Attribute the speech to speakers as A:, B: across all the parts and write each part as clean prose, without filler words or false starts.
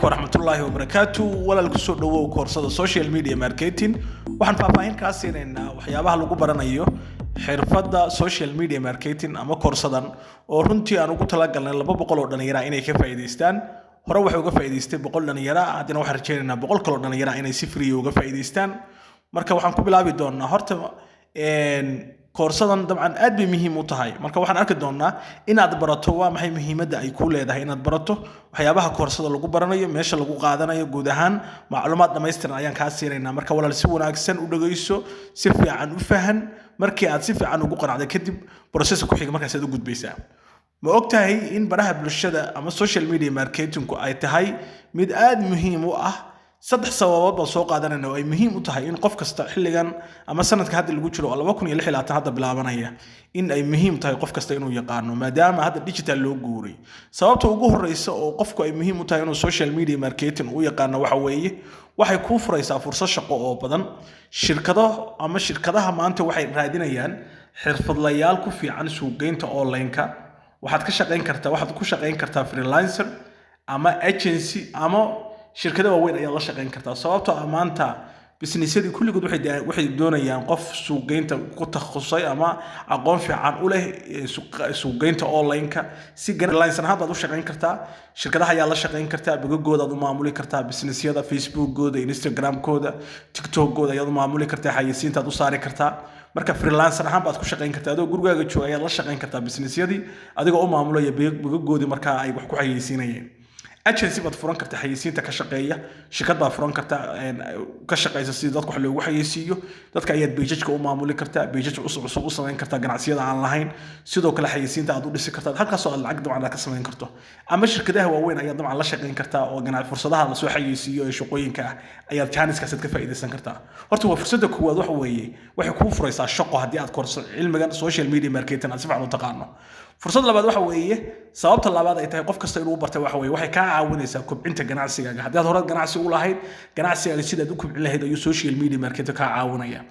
A: warahmatullaahi wabarakaatu walaalku soo dhawow koorsada social media marketing waxaan faahfaahin ka siinaynaa waxyaabaha lagu baranayo xirfadda social media marketing ama koorsadan oo runtii aan ugu talagalnay 200 oo dhalinyaro inay ka faa'iideystaan hore waxay uga faa'iideystay 100 dhalinyaro hadana waxaan rajaynaynaa 100 kale oo dhalinyaro inay si free uga faa'iideystaan marka waxaan ku bilaabi doonaa horta koorsadan dabcan aad bay muhiim u tahay marka waxaan arki doonaa inaad barato waa maxay muhiimadda ay ku leedahay inaad barato waxyaabaha koorsada lagu baranayo meesha lagu qaadanayo guud ahaan macluumaad dhameystiran ayaan ka siinaynaa marka walaal si wanaagsan u dhageyso si fiican u fahan markii aad si fiican ugu qanacdo kadib process ku xiga markaas aad u gudbaysaa ma ogtahay in baraha bulshada ama social media marketing ku ay tahay mid aad muhiim u ah saddex sababood baan soo qaadanayna oo ay muhiim u tahay in qof kasta xilligan ama sanadka hadda lagu jiro 2016 hadda bilaabanaya in ay muhiim tahay qof kasta inuu yaqaano maadaama hadda digital loo guuray sababta ugu horeysa oo qofku ay muhiim u tahay inuu social media marketing u yaqaano waxa weeye waxay ku furaysaa fursad shaqo oo badan shirkadaha maanta waxay raadinayaan xirfadlayaal ku fiican suuqgeynta online-ka waxaad ku shaqeyn kartaa freelancer ama agency ama shirkadaha waaweyn ayaa la shaqeyn kartaa sababtoo ah maanta businessyadu kulligood waxay doonayaan qof suuqgeynta ku takhasusay ama aqoon fiican u leh suuqgeynta online-ka si freelancer ahaan baad u shaqeyn kartaa shirkadaha ayaa la shaqeyn kartaa bogagooda aad u maamuli kartaa businessyada Facebook-gooda Instagram-kooda TikTok-gooda ayaad u maamuli kartaa xayeysiinta aad u saari kartaa marka freelancer ahaan baad ku shaqeyn kartaa adoo gurigaaga jooga ayaad la shaqeyn kartaa businessyadii adigoo u maamulaya bogagoodii marka ay wax ku xayeysiinayeen agency baad furan kartaa xayeysiinta ka shaqeeya shirkad baad furan kartaa ka shaqeysa si dadku wax loogu xayeysiiyo dadka ayaad page-ka u maamuli kartaa page cusub u sameyn kartaa ganacsiyada aan lahayn sidoo kale xayeysiinta aad u dhisi kartaa halkaas oo aad lacag dabcan ka sameyn karto ama shirkadaha waaweyn ayaa dabcan la shaqeyn kartaa oo fursadaha la soo xayeysiiyo ee shaqooyinka ah ayaad chance-kaas ka faa'iideysan kartaa horta waa fursadda koowaad waxa weeye waxay kuu furaysaa shaqo haddii aad koorso cilmigan social media marketing aad si fiican u taqaano fursad labaad waxa weeye sababta labaad ay tahay qof kasta inuu bartay waxa weeye waxay ka caawinaysaa kobcinta ganacsigaaga haddii aad hore ganacsi u lahayd ganacsigaaga sidaad u kobcin lahayd ayuu social media marketing ka caawinaya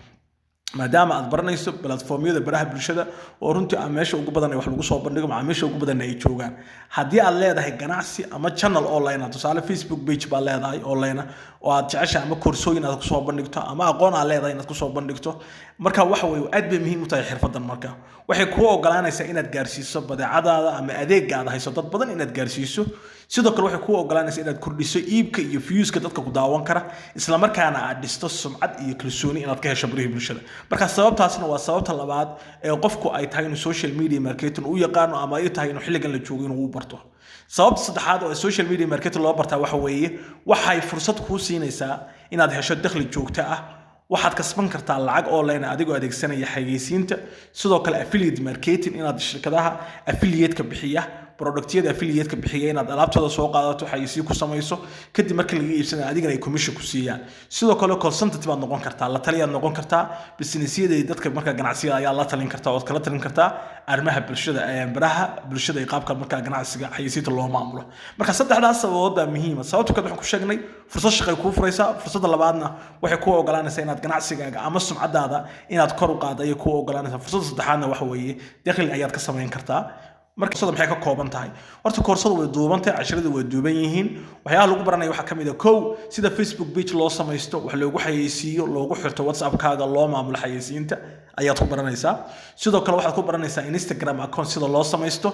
A: maadaama aad baranayso platformyada baraha bulshada oo runtii aan meesha ugu badan ay wax lagu soo bandhigo macaamiisha ugu badan ay joogaan haddii aad leedahay ganacsi ama channel online ah tusaale Facebook page baa leedahay online oo aad jeceshahay ama koorsooyin aad ku soo bandhigto ama aqoon aad leedahay inaad ku soo bandhigto marka waxa weeye aad bay muhiim u tahay xirfadan marka waxay kuu ogolaanaysaa inaad gaarsiiso badeecadaada ama adeeggaada hayso dad badan inaad gaarsiiso sidoo kale waxay kuu ogolaanaysaa inaad kordhiso iibka iyo views-ka dadka ku daawan kara isla markaana aad dhisto sumcad iyo kalsooni inaad ka hesho baraha bulshada marka sababtaasna waa sababta labaad ee qofku ay tahay inuu social media marketing u yaqaano ama ay tahay inuu xilligan la joogo inuu u barto sababta saddexaad oo social media marketing loo bartaa waxa weeye waxay fursad kuu siinaysaa inaad hesho dakhli joogto ah waxaad kasban kartaa lacag online adigoo adeegsanaya xayeysiinta sidoo kale affiliate marketing inaad shirkadaha affiliate-ka bixiya productyada affiliate-ka bixiya inaad alaabtooda soo qaadato xayeysiin ku samayso kadib marka laga iibsanayo adigana ay commission ku siiyaan sidoo kale consultant baad noqon kartaa la taliyaad noqon kartaa businessyada dadka marka ganacsiyada ayaa la talin kartaa oo kala talin kartaa arrimaha bulshada baraha bulshada ay qaabka marka ganacsiga xayeysiinta loo maamulo marka saddexdaas sababood baa muhiim ah sababta kale waxaan ku sheegnay fursad shaqo ku furaysaa fursadda labaadna waxay ku ogolaanaysaa inaad ganacsigaaga ama sumcadaada inaad kor u qaado ay ku ogolaanaysaa fursadda saddexaadna waxa weeye dakhli ayaad ka sameyn kartaa marka koorsada maxay ka kooban tahay horta koorsada way duuban tahay casharadu way duuban yihiin waxyaalaha lagu baranayo waxa kamid ah kow sida Facebook page loo samaysto wax loogu xayeysiiyo loogu xirto WhatsApp-kaaga loo maamulo xayeysiinta ayaad ku baranaysaa sidoo kale waxaad ku baranaysaa Instagram account sida loo samaysto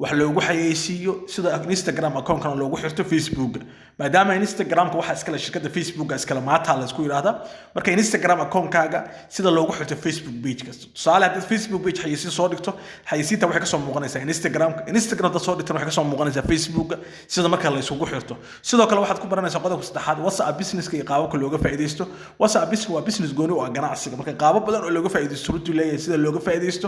A: wax loogu xayeysiiyo sida Instagram account-kana loogu xirto Facebook maadaama Instagram-ka waxa iskala shirkadda Facebook iskala maata la isku yiraahdo marka Instagram account-kaaga sida loogu xirto Facebook page-ka tusaale haddii Facebook page xayeysiin soo dhigto xayeysiinta waxay ka soo muuqanaysaa Instagram-da soo dhigtana waxay ka soo muuqanaysaa Facebook sida marka la isugu xirto sidoo kale waxaad ku baranaysaa qodobka saddexaad WhatsApp business-ka iyo qaababka looga faa'iideysto WhatsApp business waa business gooni oo ganacsiga marka qaabab badan oo looga faa'iideysto runtii leeyahay sida looga faa'iideysto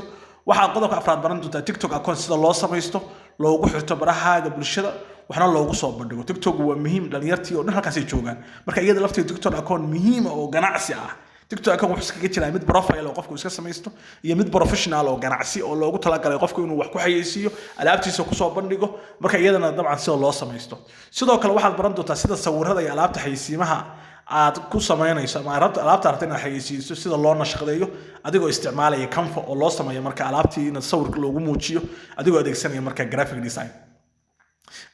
A: waxaad qodobka afraad baran doontaa TikTok account sida loo samaysto loogu xirto barahaaga bulshada waxna loogu soo bandhigo TikTok waa muhiim dhalinyartii oo dhan halkaas ay joogaan marka iyada lafteeda TikTok account muhiim oo ganacsi ah TikTok account wuxuu iskaga jiraa mid profile oo qofku iska samaysto iyo mid professional oo ganacsi oo loogu talagalay qofku inuu wax ku xayeysiiyo alaabtiisa ku soo bandhigo marka iyadana dabcan sida loo samaysto sidoo kale waxaad baran doontaa sida sawirada iyo alaabta xayeysiimaha aad ku sameynayso ama alaabta rabta inaad xayeysiiso sida loo nashqadeeyo adigoo isticmaalaya Canva oo loo sameeyo marka alaabtii in sawirka loogu muujiyo adigoo adeegsanaya marka graphic design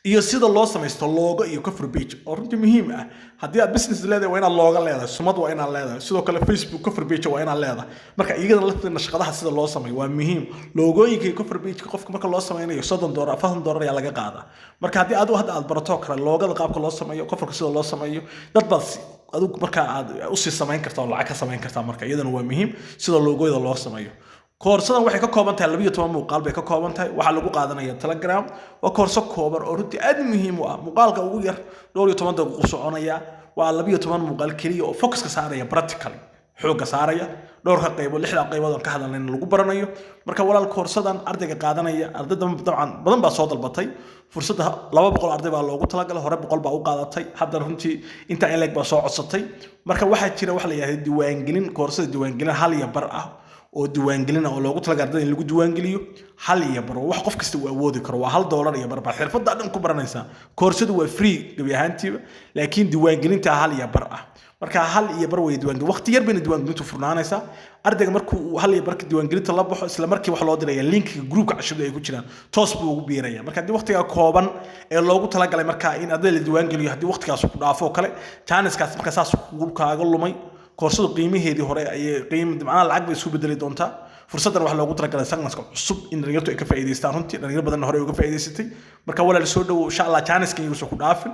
A: iyo sida loo samaysto logo iyo cover page oo runtii muhiim ah haddii aad business leedahay waa inaad looga leedahay sumad waa inaad leedahay sidoo kale Facebook cover page waa inaad leedahay marka iyagana lafteena shaqadaha sida loo sameeyo waa muhiim logooyinka iyo cover page qofka marka loo sameynayo $30 $40 ayaa laga qaadaa marka haddii aad barato kale loogada qaabka loo sameeyo coverka sida loo sameeyo dad baa adigu marka aad u sii sameyn kartaa oo lacag ka sameyn kartaa marka iyadana waa muhiim sida logooyada loo sameeyo koorsadan waxay ka kooban tahay 12 muuqaal bay ka kooban tahay waxa lagu qaadanaya Telegram waa koorso kooban oo runtii aad muhiim u ah muuqaalka ugu yar 12 daqiiqo soconaya waa 12 muuqaal kaliya oo focus ka saaraya practically xooga saaraya dhowrka qaybood 6 qaybood oo ka hadalnayna lagu baranayo marka walaal koorsadan ardayga qaadanaya ardayda dabcan badan baa soo dalbatay fursadda 200 arday baa loogu talagalay hore 100 baa u qaadatay hadda runtii inta in leeg baa soo codsatay marka waxa jira wax la yiraahdo diiwaangelin koorsada diiwaangelin hal iyo bar ah oo diiwaangelin oo loogu talagalay ardayda in lagu diiwaangeliyo hal iyo bar wax qof kasta uu awoodi karo waa $1 iyo bar xirfadda dhan ku baranaysa koorsadu waa free gabi ahaantiiba laakiin diiwaangelinta hal iyo bar ah marka hal iyo bar way diiwaangelin waqti yar bayna diiwaangelintu furnaanaysa ardayga markuu hal iyo barka diiwaangelinta la baxo isla markii wax loo diraya linkiga groupka cashada ay ku jiraan toos buu ugu biiraya marka hadii waqtiga kooban ee loogu talagalay marka in ardayda la diiwaangeliyo hadii waqtigaas ku dhaafo kale chance-kaas marka saas ugu kaaga lumay koorsadu qiimaheedii hore ay macnaha lacag bay isku bedeli doontaa fursaddan waxa loogu talagalay sanadka cusub in dhalinyartu ay ka faa'iideystaan runtii dhalinyaro badan hore uga faa'iideysatay marka walaal soo dhawow insha Allah chance-kan igu soo ku dhaafin